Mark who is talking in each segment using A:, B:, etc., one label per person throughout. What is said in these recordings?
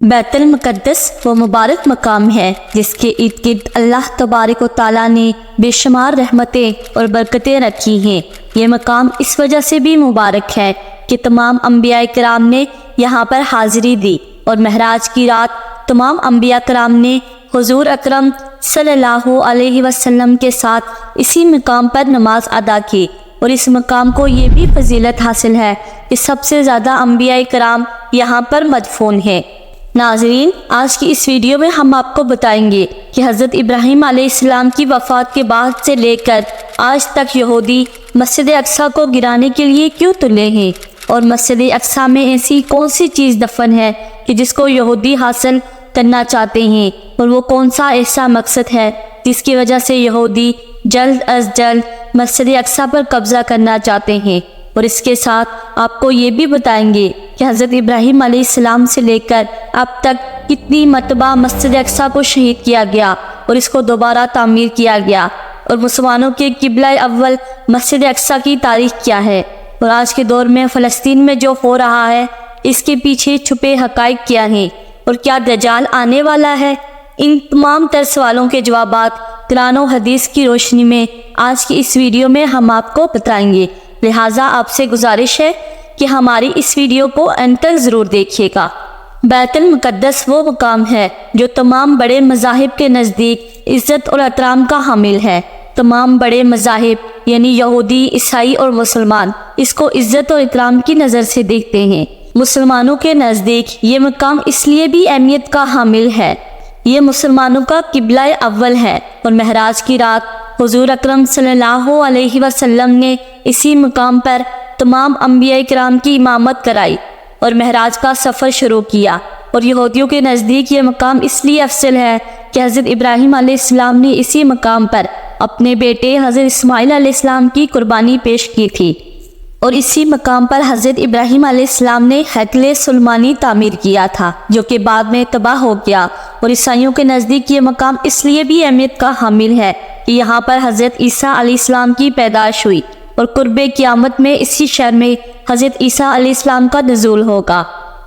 A: بیت المقدس وہ مبارک مقام ہے جس کے ارد گرد اللہ تبارک و تعالیٰ نے بے شمار رحمتیں اور برکتیں رکھی ہیں۔ یہ مقام اس وجہ سے بھی مبارک ہے کہ تمام انبیاء کرام نے یہاں پر حاضری دی، اور معراج کی رات تمام انبیاء کرام نے حضور اکرم صلی اللہ علیہ وسلم کے ساتھ اسی مقام پر نماز ادا کی، اور اس مقام کو یہ بھی فضیلت حاصل ہے کہ سب سے زیادہ انبیاء کرام یہاں پر مدفون ہیں۔ ناظرین، آج کی اس ویڈیو میں ہم آپ کو بتائیں گے کہ حضرت ابراہیم علیہ السلام کی وفات کے بعد سے لے کر آج تک یہودی مسجد اقصیٰ کو گرانے کے لیے کیوں تلے ہیں، اور مسجد اقصیٰ میں ایسی کون سی چیز دفن ہے کہ جس کو یہودی حاصل کرنا چاہتے ہیں، اور وہ کون سا ایسا مقصد ہے جس کی وجہ سے یہودی جلد از جلد مسجد اقصیٰ پر قبضہ کرنا چاہتے ہیں۔ اور اس کے ساتھ آپ کو یہ بھی بتائیں گے کہ حضرت ابراہیم علیہ السلام سے لے کر اب تک کتنی مرتبہ مسجد اقصیٰ کو شہید کیا گیا اور اس کو دوبارہ تعمیر کیا گیا، اور مسلمانوں کے قبلہ اول مسجد اقصیٰ کی تاریخ کیا ہے، اور آج کے دور میں فلسطین میں جو ہو رہا ہے اس کے پیچھے چھپے حقائق کیا ہیں، اور کیا دجال آنے والا ہے۔ ان تمام تر سوالوں کے جوابات قرآن و حدیث کی روشنی میں آج کی اس ویڈیو میں ہم آپ کو بتائیں گے، لہٰذا آپ سے گزارش ہے کہ ہماری اس ویڈیو کو اینڈ تک ضرور دیکھیے گا۔ بیت المقدس وہ مقام ہے جو تمام بڑے مذاہب کے نزدیک عزت اور احترام کا حامل ہے۔ تمام بڑے مذاہب یعنی یہودی، عیسائی اور مسلمان اس کو عزت اور احترام کی نظر سے دیکھتے ہیں۔ مسلمانوں کے نزدیک یہ مقام اس لیے بھی اہمیت کا حامل ہے، یہ مسلمانوں کا قبلہ اول ہے، اور معراج کی رات حضور اکرم صلی اللہ علیہ وسلم نے اسی مقام پر تمام انبیاء کرام کی امامت کرائی اور معراج کا سفر شروع کیا۔ اور یہودیوں کے نزدیک یہ مقام اس لیے افضل ہے کہ حضرت ابراہیم علیہ السلام نے اسی مقام پر اپنے بیٹے حضرت اسماعیل علیہ السلام کی قربانی پیش کی تھی، اور اسی مقام پر حضرت ابراہیم علیہ السلام نے ہیکل سلیمانی تعمیر کیا تھا جو کہ بعد میں تباہ ہو گیا۔ اور عیسائیوں کے نزدیک یہ مقام اس لیے بھی اہمیت کا حامل ہے کہ یہاں پر حضرت عیسیٰ علیہ السلام کی پیدائش ہوئی، اور قرب قیامت میں اسی شہر میں حضرت عیسیٰ علیہ السلام کا نزول ہوگا۔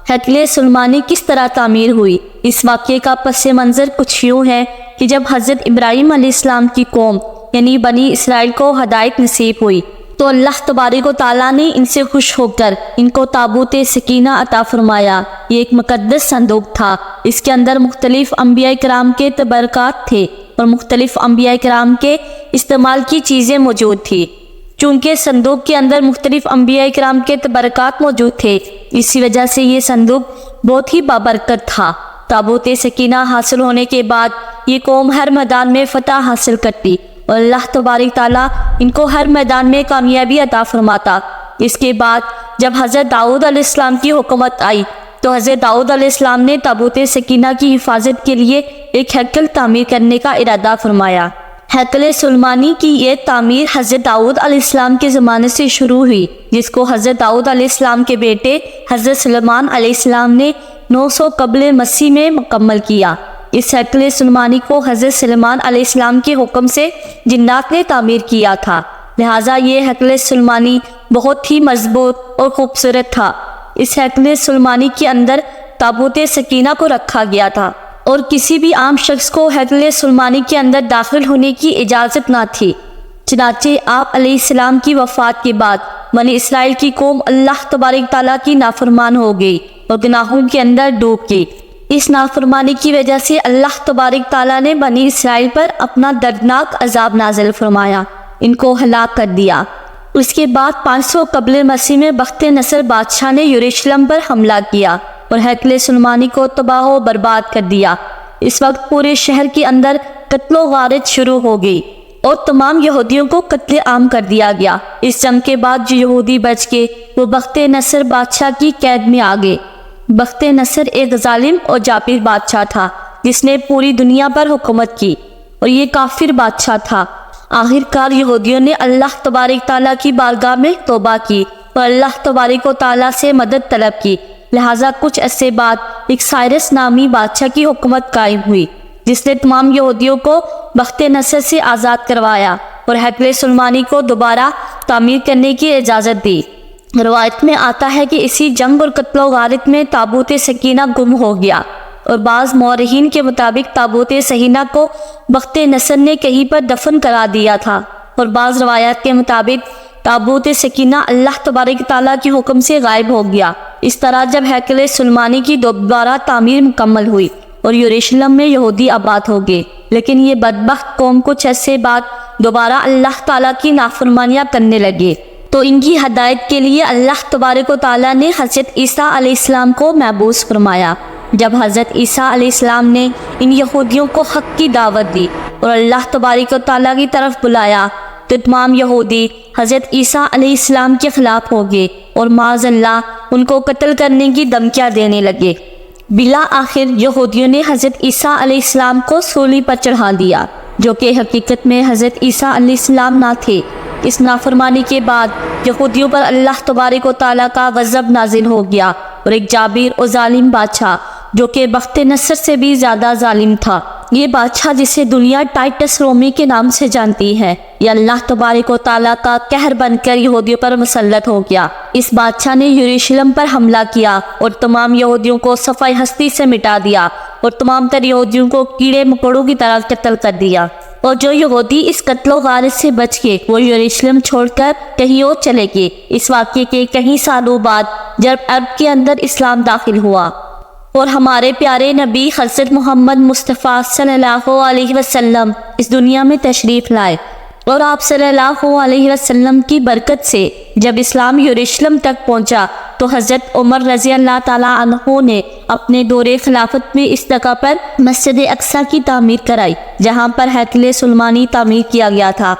A: ہیکل سلیمانی کس طرح تعمیر ہوئی؟ اس واقعے کا پس منظر کچھ یوں ہے کہ جب حضرت ابراہیم علیہ السلام کی قوم یعنی بنی اسرائیل کو ہدایت نصیب ہوئی تو اللہ تبارک و تعالیٰ نے ان سے خوش ہو کر ان کو تابوت سکینہ عطا فرمایا۔ یہ ایک مقدس صندوق تھا، اس کے اندر مختلف انبیاء کرام کے تبرکات تھے اور مختلف انبیاء کرام کے استعمال کی چیزیں موجود تھی۔ چونکہ صندوق کے اندر مختلف انبیاء کرام کے تبرکات موجود تھے، اسی وجہ سے یہ صندوق بہت ہی بابرکت تھا۔ تابوت سکینہ حاصل ہونے کے بعد یہ قوم ہر میدان میں فتح حاصل کرتی، اور اللہ تبارک تعالیٰ ان کو ہر میدان میں کامیابی عطا فرماتا۔ اس کے بعد جب حضرت داؤد علیہ السلام کی حکومت آئی تو حضرت داؤد علیہ السلام نے تابوت سکینہ کی حفاظت کے لیے ایک ہیکل تعمیر کرنے کا ارادہ فرمایا۔ ہیکل سلیمانی کی یہ تعمیر حضرت داؤد علیہ السلام کے زمانے سے شروع ہوئی، جس کو حضرت داؤد علیہ السلام کے بیٹے حضرت سلیمان علیہ السلام نے 900 قبل مسیح میں مکمل کیا۔ اس ہیکل سلیمانی کو حضرت سلیمان علیہ السلام کے حکم سے جنات نے تعمیر کیا تھا، لہٰذا یہ ہیکل سلیمانی بہت ہی مضبوط اور خوبصورت تھا۔ اس ہیکل سلیمانی کے اندر تابوت سکینہ کو رکھا گیا تھا، اور کسی بھی عام شخص کو ہیکل سلیمانی کے اندر داخل ہونے کی اجازت نہ تھی۔ چنانچہ آپ علیہ السلام کی وفات کے بعد بنی اسرائیل کی قوم اللہ تبارک تعالیٰ کی نافرمان ہو گئی اور گناہوں کے اندر ڈوب گئی۔ اس نافرمانی کی وجہ سے اللہ تبارک تعالیٰ نے بنی اسرائیل پر اپنا دردناک عذاب نازل فرمایا، ان کو ہلاک کر دیا۔ اس کے بعد 500 قبل مسیح میں بخت نصر بادشاہ نے یروشلم پر حملہ کیا اور ہیکل سلیمانی کو تباہ و برباد کر دیا۔ اس وقت پورے شہر کے اندر قتل و غارت شروع ہو گئی اور تمام یہودیوں کو قتل عام کر دیا گیا۔ اس جنگ کے بعد جو یہودی بچ گئے وہ بخت نصر بادشاہ کی قید میں آ گئے۔ بخت نصر ایک ظالم اور جابر بادشاہ تھا جس نے پوری دنیا پر حکومت کی، اور یہ کافر بادشاہ تھا۔ آخر کار یہودیوں نے اللہ تبارک تعالیٰ کی بارگاہ میں توبہ کی اور اللہ تبارک و تعالیٰ سے مدد طلب کی، لہٰذا کچھ عرصے بعد ایک سائرس نامی بادشاہ کی حکومت قائم ہوئی جس نے تمام یہودیوں کو بخت نصر سے آزاد کروایا اور ہیکل سلیمانی کو دوبارہ تعمیر کرنے کی اجازت دی۔ روایت میں آتا ہے کہ اسی جنگ اور قتل و غارت میں تابوت سکینہ گم ہو گیا اور بعض مورخین کے مطابق تابوت سکینہ کو بخت نصر نے کہیں پر دفن کرا دیا تھا، اور بعض روایات کے مطابق تابوت سکینہ اللہ تبارک تعالیٰ کے حکم سے غائب ہو گیا۔ اس طرح جب ہیکل سلیمانی کی دوبارہ تعمیر مکمل ہوئی اور یروشلم میں یہودی آباد ہو گئے، لیکن یہ بدبخت قوم کچھ عرصے بعد دوبارہ اللہ تعالیٰ کی نافرمانیاں کرنے لگے، تو ان کی ہدایت کے لیے اللہ تبارک و تعالیٰ نے حضرت عیسیٰ علیہ السلام کو مبعوث فرمایا۔ جب حضرت عیسیٰ علیہ السلام نے ان یہودیوں کو حق کی دعوت دی اور اللہ تبارک و تعالیٰ کی طرف بلایا، تو تمام یہودی حضرت عیسیٰ علیہ السلام کے خلاف ہو گئے اور معاذ اللہ ان کو قتل کرنے کی دھمکیاں دینے لگے۔ بالآخر یہودیوں نے حضرت عیسیٰ علیہ السلام کو سولی پر چڑھا دیا، جو کہ حقیقت میں حضرت عیسیٰ علیہ السلام نہ تھے۔ اس نافرمانی کے بعد یہودیوں پر اللہ تبارک و تعالیٰ کا غضب نازل ہو گیا، اور ایک جابر اور ظالم بادشاہ جو کہ بخت نصر سے بھی زیادہ ظالم تھا، یہ بادشاہ جسے دنیا ٹائٹس رومی کے نام سے جانتی ہے، یہ اللہ تبارک و تعالیٰ کا قہر بن کر یہودیوں پر مسلط ہو گیا۔ اس بادشاہ نے یروشلم پر حملہ کیا اور تمام یہودیوں کو صفحہ ہستی سے مٹا دیا، اور تمام تر یہودیوں کو کیڑے مکوڑوں کی طرح قتل کر دیا۔ اور جو یہودی اس قتل و غارت سے بچ کے وہ یروشلم چھوڑ کر کہیں اور چلے گئے۔ اس واقعے کے کئی سالوں بعد جب عرب کے اندر اسلام داخل ہوا اور ہمارے پیارے نبی حضرت محمد مصطفیٰ صلی اللہ علیہ وسلم اس دنیا میں تشریف لائے، اور آپ صلی اللہ علیہ وسلم کی برکت سے جب اسلام یروشلم تک پہنچا، تو حضرت عمر رضی اللہ تعالیٰ عنہ نے اپنے دور خلافت میں اس جگہ پر مسجد اقصیٰ کی تعمیر کرائی، جہاں پر ہیکل سلیمانی تعمیر کیا گیا تھا۔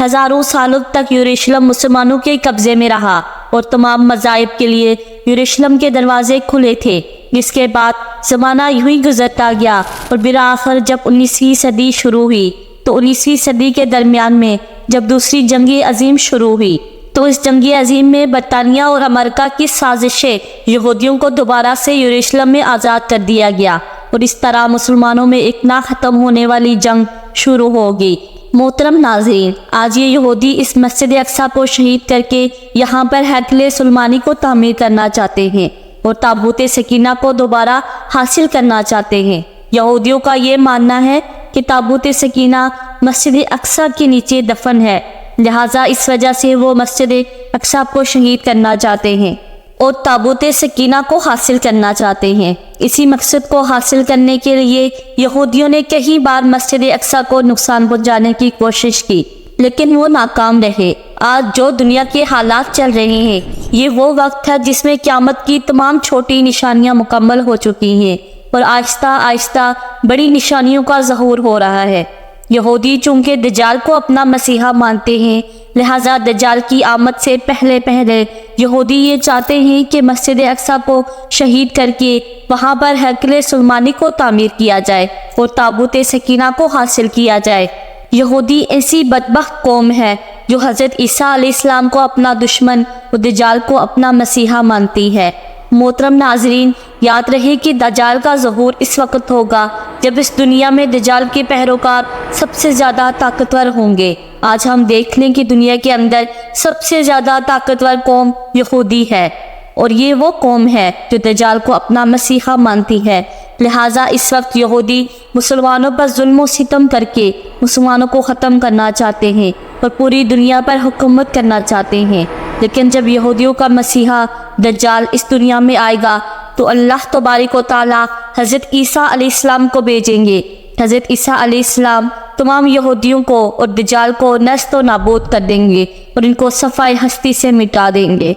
A: ہزاروں سالوں تک یروشلم مسلمانوں کے قبضے میں رہا، اور تمام مذاہب کے لیے یروشلم کے دروازے کھلے تھے۔ اس کے بعد زمانہ یوں ہی گزرتا گیا، اور بالآخر جب 19ویں صدی شروع ہوئی، تو 19ویں صدی کے درمیان میں جب دوسری جنگ عظیم شروع ہوئی، تو اس جنگ عظیم میں برطانیہ اور امریکہ کی سازشیں یہودیوں کو دوبارہ سے یروشلم میں آزاد کر دیا گیا، اور اس طرح مسلمانوں میں ایک نہ ختم ہونے والی جنگ شروع ہو گئی۔ محترم ناظرین، آج یہ یہودی اس مسجد اقصیٰ کو شہید کر کے یہاں پر ہیکل سلیمانی کو تعمیر کرنا چاہتے ہیں، اور تابوت سکینہ کو دوبارہ حاصل کرنا چاہتے ہیں۔ یہودیوں کا یہ ماننا ہے کہ تابوت سکینہ مسجد اقصیٰ کے نیچے دفن ہے، لہٰذا اس وجہ سے وہ مسجد اقصیٰ کو شہید کرنا چاہتے ہیں اور تابوت سکینہ کو حاصل کرنا چاہتے ہیں۔ اسی مقصد کو حاصل کرنے کے لیے یہودیوں نے کئی بار مسجد اقصیٰ کو نقصان پہنچانے کی کوشش کی، لیکن وہ ناکام رہے۔ آج جو دنیا کے حالات چل رہے ہیں، یہ وہ وقت ہے جس میں قیامت کی تمام چھوٹی نشانیاں مکمل ہو چکی ہیں، اور آہستہ آہستہ بڑی نشانیوں کا ظہور ہو رہا ہے۔ یہودی چونکہ دجال کو اپنا مسیحا مانتے ہیں، لہٰذا دجال کی آمد سے پہلے یہودی یہ چاہتے ہیں کہ مسجد اقصیٰ کو شہید کر کے وہاں پر ہیکل سلیمانی کو تعمیر کیا جائے اور تابوت سکینہ کو حاصل کیا جائے۔ یہودی ایسی بدبخت قوم ہے جو حضرت عیسیٰ علیہ السلام کو اپنا دشمن اور دجال کو اپنا مسیحا مانتی ہے۔ محترم ناظرین، یاد رہے کہ دجال کا ظہور اس وقت ہوگا جب اس دنیا میں دجال کے پیروکار سب سے زیادہ طاقتور ہوں گے۔ آج ہم دیکھ لیں کہ دنیا کے اندر سب سے زیادہ طاقتور قوم یہودی ہے، اور یہ وہ قوم ہے جو دجال کو اپنا مسیحا مانتی ہے۔ لہٰذا اس وقت یہودی مسلمانوں پر ظلم و ستم کر کے مسلمانوں کو ختم کرنا چاہتے ہیں اور پوری دنیا پر حکومت کرنا چاہتے ہیں۔ لیکن جب یہودیوں کا مسیحا دجال اس دنیا میں آئے گا، تو اللہ تبارک و تعالیٰ حضرت عیسیٰ علیہ السلام کو بھیجیں گے۔ حضرت عیسیٰ علیہ السلام تمام یہودیوں کو اور دجال کو نیست و نابود کر دیں گے اور ان کو صفحہ ہستی سے مٹا دیں گے۔